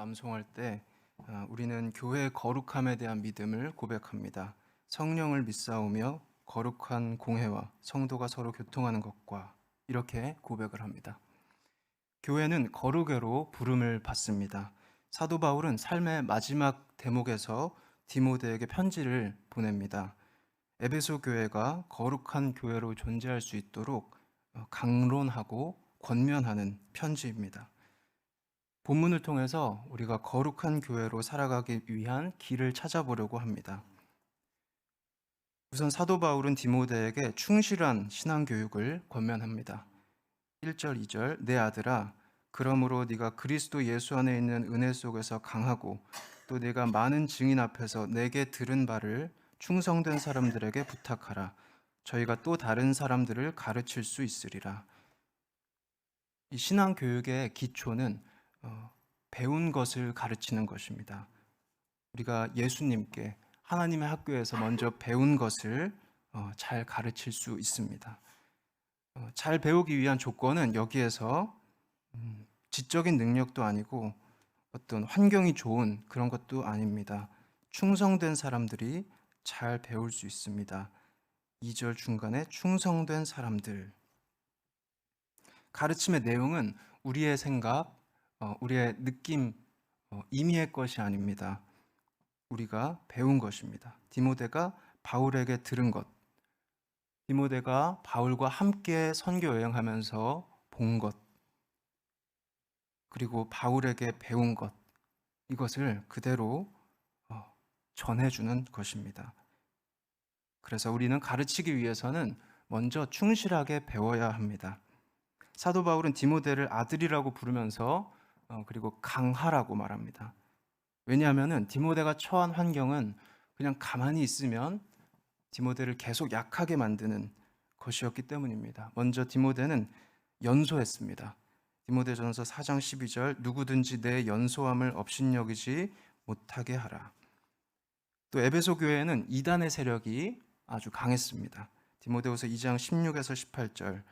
암송할 때 우리는 교회의 거룩함에 대한 믿음을 고백합니다. 성령을 믿사오며 거룩한 공회와 성도가 서로 교통하는 것과 이렇게 고백을 합니다. 교회는 거룩애로 부름을 받습니다. 사도 바울은 삶의 마지막 대목에서 디모데에게 편지를 보냅니다. 에베소 교회가 거룩한 교회로 존재할 수 있도록 강론하고 권면하는 편지입니다. 본문을 통해서 우리가 거룩한 교회로 살아가기 위한 길을 찾아보려고 합니다. 우선 사도 바울은 디모데에게 충실한 신앙교육을 권면합니다. 1절, 2절 내 아들아 그러므로 네가 그리스도 예수 안에 있는 은혜 속에서 강하고 또 네가 많은 증인 앞에서 내게 들은 바를 충성된 사람들에게 부탁하라. 저희가 또 다른 사람들을 가르칠 수 있으리라. 이 신앙교육의 기초는 배운 것을 가르치는 것입니다. 우리가 예수님께 하나님의 학교에서 먼저 배운 것을 잘 가르칠 수 있습니다. 잘 배우기 위한 조건은 여기에서 지적인 능력도 아니고 어떤 환경이 좋은 그런 것도 아닙니다. 충성된 사람들이 잘 배울 수 있습니다. 2절 중간에 충성된 사람들. 가르침의 내용은 우리의 생각, 우리의 느낌, 임의의 것이 아닙니다. 우리가 배운 것입니다. 디모데가 바울에게 들은 것, 디모데가 바울과 함께 선교 여행하면서 본 것, 그리고 바울에게 배운 것, 이것을 그대로 전해주는 것입니다. 그래서 우리는 가르치기 위해서는 먼저 충실하게 배워야 합니다. 사도 바울은 디모데를 아들이라고 부르면서 그리고 강하라고 말합니다. 왜냐하면 디모데가 처한 환경은 그냥 가만히 있으면 디모데를 계속 약하게 만드는 것이었기 때문입니다. 먼저 디모데는 연소했습니다. 디모데전서 4장 12절 누구든지 내 연소함을 업신여기지 못하게 하라. 또 에베소 교회에는 이단의 세력이 아주 강했습니다. 디모데후서 2장 16에서 18절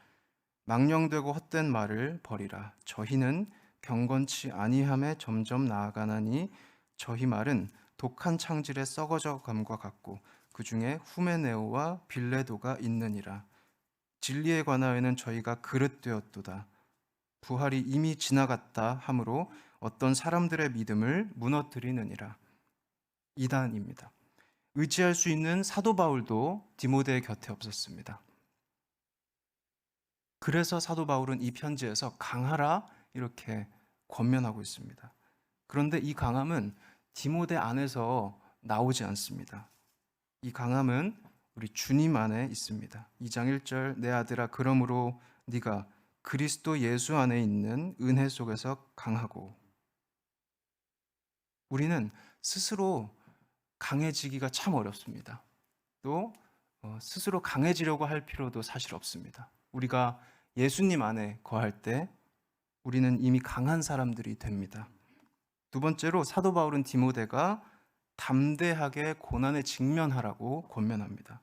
망령되고 헛된 말을 버리라. 저희는 경건치 아니함에 점점 나아가나니 저희 말은 독한 창질에 썩어져 감과 같고 그 중에 후메네오와 빌레도가 있느니라. 진리에 관하여는 저희가 그릇되었도다. 부활이 이미 지나갔다 하므로 어떤 사람들의 믿음을 무너뜨리느니라. 이단입니다. 의지할 수 있는 사도 바울도 디모데의 곁에 없었습니다. 그래서 사도 바울은 이 편지에서 강하라 이렇게 권면하고 있습니다. 그런데 이 강함은 디모데 안에서 나오지 않습니다. 이 강함은 우리 주님 안에 있습니다. 2장 1절 내 아들아 그러므로 네가 그리스도 예수 안에 있는 은혜 속에서 강하고. 우리는 스스로 강해지기가 참 어렵습니다. 또 스스로 강해지려고 할 필요도 사실 없습니다. 우리가 예수님 안에 거할 때 우리는 이미 강한 사람들이 됩니다. 두 번째로 사도 바울은 디모데가 담대하게 고난에 직면하라고 권면합니다.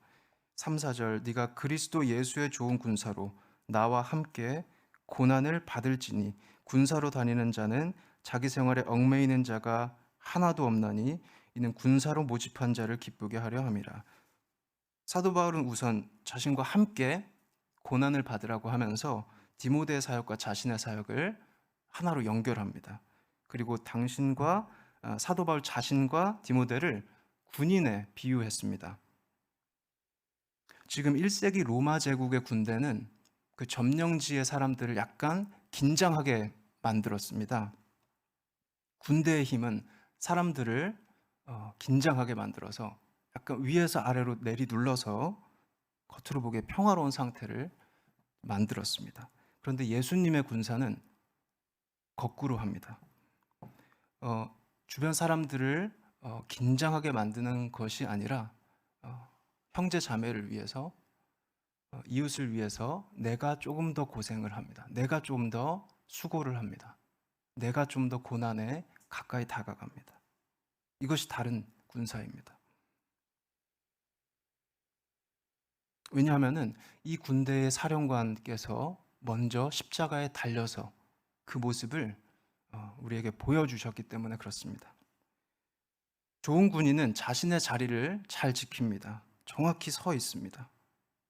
3, 4절 네가 그리스도 예수의 좋은 군사로 나와 함께 고난을 받을지니 군사로 다니는 자는 자기 생활에 얽매이는 자가 하나도 없나니 이는 군사로 모집한 자를 기쁘게 하려 함이라. 사도 바울은 우선 자신과 함께 고난을 받으라고 하면서 디모데의 사역과 자신의 사역을 하나로 연결합니다. 그리고 당신과 사도 바울 자신과 디모데를 군인에 비유했습니다. 지금 1세기 로마 제국의 군대는 그 점령지의 사람들을 약간 긴장하게 만들었습니다. 군대의 힘은 사람들을 긴장하게 만들어서 약간 위에서 아래로 내리눌러서 겉으로 보기에 평화로운 상태를 만들었습니다. 그런데 예수님의 군사는 거꾸로 합니다. 주변 사람들을 긴장하게 만드는 것이 아니라 형제 자매를 위해서 이웃을 위해서 내가 조금 더 고생을 합니다. 내가 좀 더 수고를 합니다. 내가 좀 더 고난에 가까이 다가갑니다. 이것이 다른 군사입니다. 왜냐하면 이 군대의 사령관께서 먼저 십자가에 달려서 그 모습을 우리에게 보여주셨기 때문에 그렇습니다. 좋은 군인은 자신의 자리를 잘 지킵니다. 정확히 서 있습니다.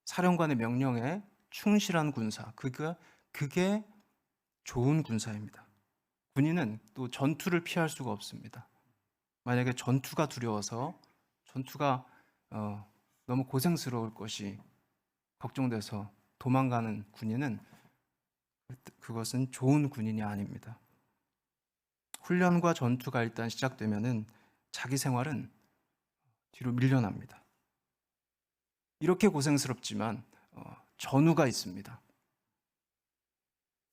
사령관의 명령에 충실한 군사, 그게 좋은 군사입니다. 군인은 또 전투를 피할 수가 없습니다. 만약에 전투가 두려워서 전투가 너무 고생스러울 것이 걱정돼서 도망가는 군인은 그것은 좋은 군인이 아닙니다. 훈련과 전투가 일단 시작되면은 자기 생활은 뒤로 밀려납니다. 이렇게 고생스럽지만 전우가 있습니다.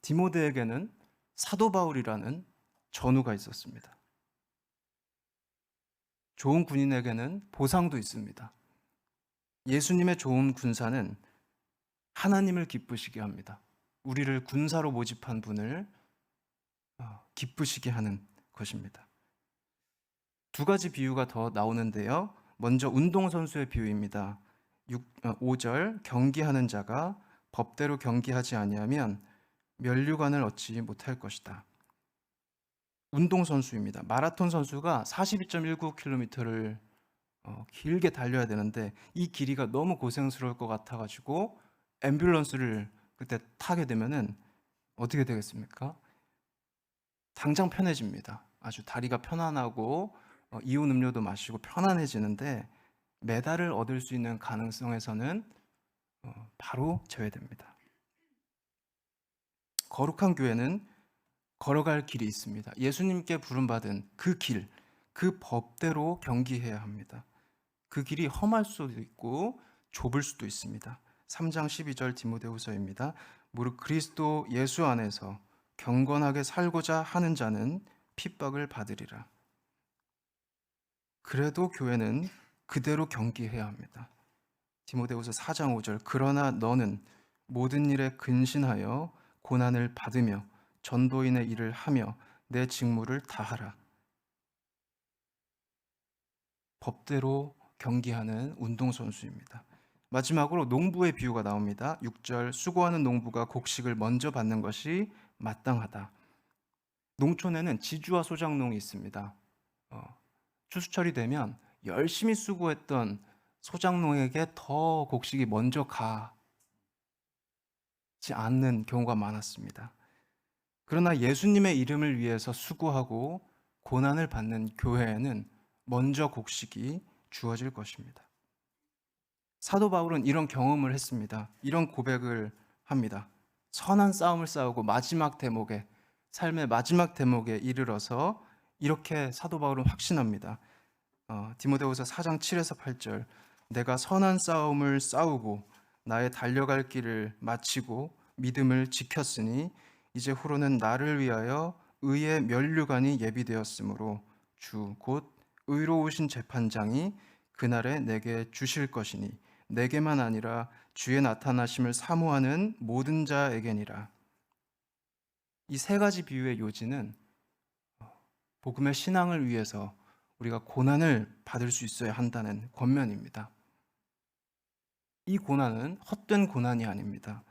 디모데에게는 사도 바울이라는 전우가 있었습니다. 좋은 군인에게는 보상도 있습니다. 예수님의 좋은 군사는 하나님을 기쁘시게 합니다. 우리를 군사로 모집한 분을 기쁘시게 하는 것입니다. 두 가지 비유가 더 나오는데요. 먼저 운동선수의 비유입니다. 5절 경기하는 자가 법대로 경기하지 아니하면 면류관을 얻지 못할 것이다. 운동선수입니다. 마라톤 선수가 42.19km를 길게 달려야 되는데 이 길이가 너무 고생스러울 것 같아가지고 앰뷸런스를 그때 타게 되면은 어떻게 되겠습니까? 당장 편해집니다. 아주 다리가 편안하고 이온 음료도 마시고 편안해지는데 메달을 얻을 수 있는 가능성에서는 바로 제외됩니다. 거룩한 교회는 걸어갈 길이 있습니다. 예수님께 부름받은 그 길, 그 법대로 경기해야 합니다. 그 길이 험할 수도 있고 좁을 수도 있습니다. 3장 12절 디모데후서입니다. 무릇 그리스도 예수 안에서 경건하게 살고자 하는 자는 핍박을 받으리라. 그래도 교회는 그대로 경기해야 합니다. 디모데후서 4장 5절 그러나 너는 모든 일에 근신하여 고난을 받으며 전도인의 일을 하며 내 직무를 다하라. 법대로 경기하는 운동선수입니다. 마지막으로 농부의 비유가 나옵니다. 6절 수고하는 농부가 곡식을 먼저 받는 것이 마땅하다. 농촌에는 지주와 소작농이 있습니다. 추수철이 되면 열심히 수고했던 소작농에게 더 곡식이 먼저 가지 않는 경우가 많았습니다. 그러나 예수님의 이름을 위해서 수고하고 고난을 받는 교회에는 먼저 곡식이 주어질 것입니다. 사도 바울은 이런 경험을 했습니다. 이런 고백을 합니다. 선한 싸움을 싸우고 마지막 대목에, 삶의 마지막 대목에 이르러서 이렇게 사도 바울은 확신합니다. 디모데후서 4장 7에서 8절 내가 선한 싸움을 싸우고 나의 달려갈 길을 마치고 믿음을 지켰으니 이제 후로는 나를 위하여 의의 면류관이 예비되었으므로 주 곧 의로우신 재판장이 그날에 내게 주실 것이니 내게만 아니라 주의 나타나심을 사모하는 모든 자에게니라. 이 세 가지 비유의 요지는 복음의 신앙을 위해서 우리가 고난을 받을 수 있어야 한다는 권면입니다. 이 고난은 헛된 고난이 아닙니다.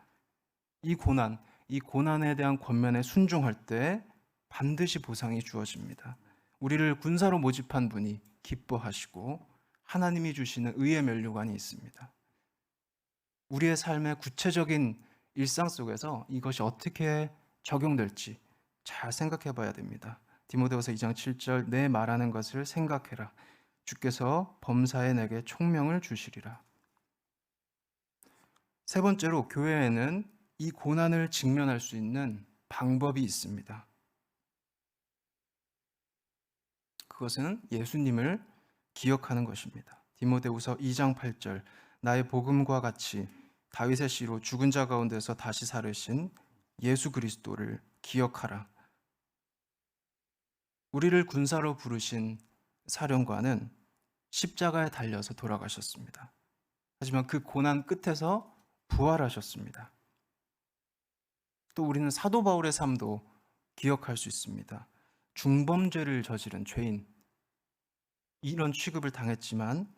이 고난에 대한 권면에 순종할 때 반드시 보상이 주어집니다. 우리를 군사로 모집한 분이 기뻐하시고 하나님이 주시는 의의 면류관이 있습니다. 우리의 삶의 구체적인 일상 속에서 이것이 어떻게 적용될지 잘 생각해 봐야 됩니다. 디모데후서 2장 7절 내 말하는 것을 생각해라. 주께서 범사에 내게 총명을 주시리라. 세 번째로 교회에는 이 고난을 직면할 수 있는 방법이 있습니다. 그것은 예수님을 기억하는 것입니다. 디모데후서 2장 8절 나의 복음과 같이 다윗의 씨로 죽은 자 가운데서 다시 살으신 예수 그리스도를 기억하라. 우리를 군사로 부르신 사령관은 십자가에 달려서 돌아가셨습니다. 하지만 그 고난 끝에서 부활하셨습니다. 또 우리는 사도 바울의 삶도 기억할 수 있습니다. 중범죄를 저지른 죄인, 이런 취급을 당했지만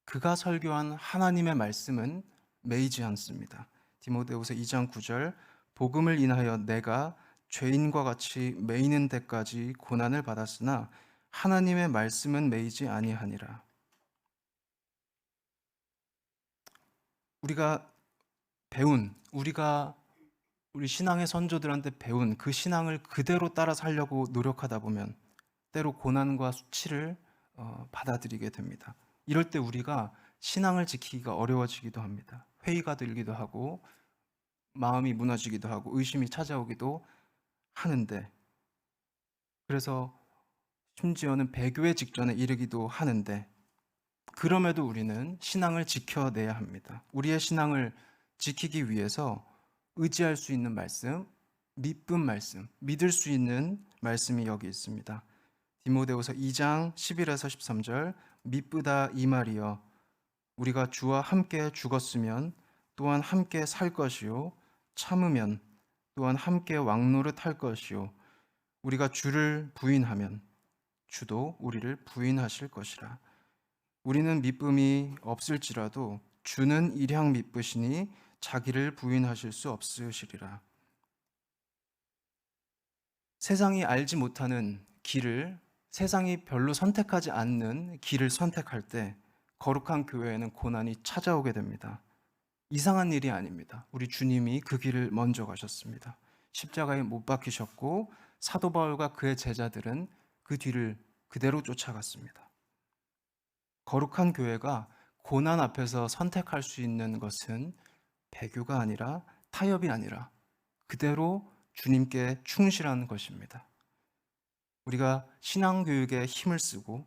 그가 설교한 하나님의 말씀은 매이지 않습니다. 디모데후서 2장 9절 복음을 인하여 내가 죄인과 같이 매이는 데까지 고난을 받았으나 하나님의 말씀은 매이지 아니하니라. 우리 신앙의 선조들한테 배운 그 신앙을 그대로 따라 살려고 노력하다 보면 때로 고난과 수치를 받아들이게 됩니다. 이럴 때 우리가 신앙을 지키기가 어려워지기도 합니다. 회의가 들기도 하고 마음이 무너지기도 하고 의심이 찾아오기도 하는데, 그래서 심지어는 배교의 직전에 이르기도 하는데, 그럼에도 우리는 신앙을 지켜내야 합니다. 우리의 신앙을 지키기 위해서 의지할 수 있는 말씀, 믿음 말씀, 믿을 수 있는 말씀이 여기 있습니다. 디모데후서 2장 11에서 13절, 미쁘다 이 말이여 우리가 주와 함께 죽었으면 또한 함께 살 것이요 참으면 또한 함께 왕노릇 할 것이요 우리가 주를 부인하면 주도 우리를 부인하실 것이라. 우리는 미쁨이 없을지라도 주는 일향 미쁘시니 자기를 부인하실 수 없으시리라. 세상이 알지 못하는 길을, 세상이 별로 선택하지 않는 길을 선택할 때 거룩한 교회에는 고난이 찾아오게 됩니다. 이상한 일이 아닙니다. 우리 주님이 그 길을 먼저 가셨습니다. 십자가에 못 박히셨고 사도 바울과 그의 제자들은 그 뒤를 그대로 쫓아갔습니다. 거룩한 교회가 고난 앞에서 선택할 수 있는 것은 배교가 아니라 타협이 아니라 그대로 주님께 충실한 것입니다. 우리가 신앙교육에 힘을 쓰고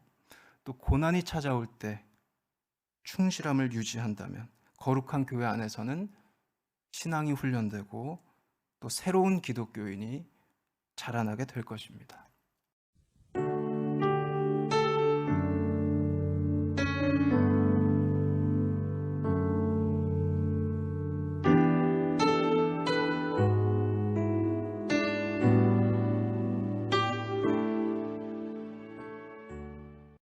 또 고난이 찾아올 때 충실함을 유지한다면 거룩한 교회 안에서는 신앙이 훈련되고 또 새로운 기독교인이 자라나게 될 것입니다.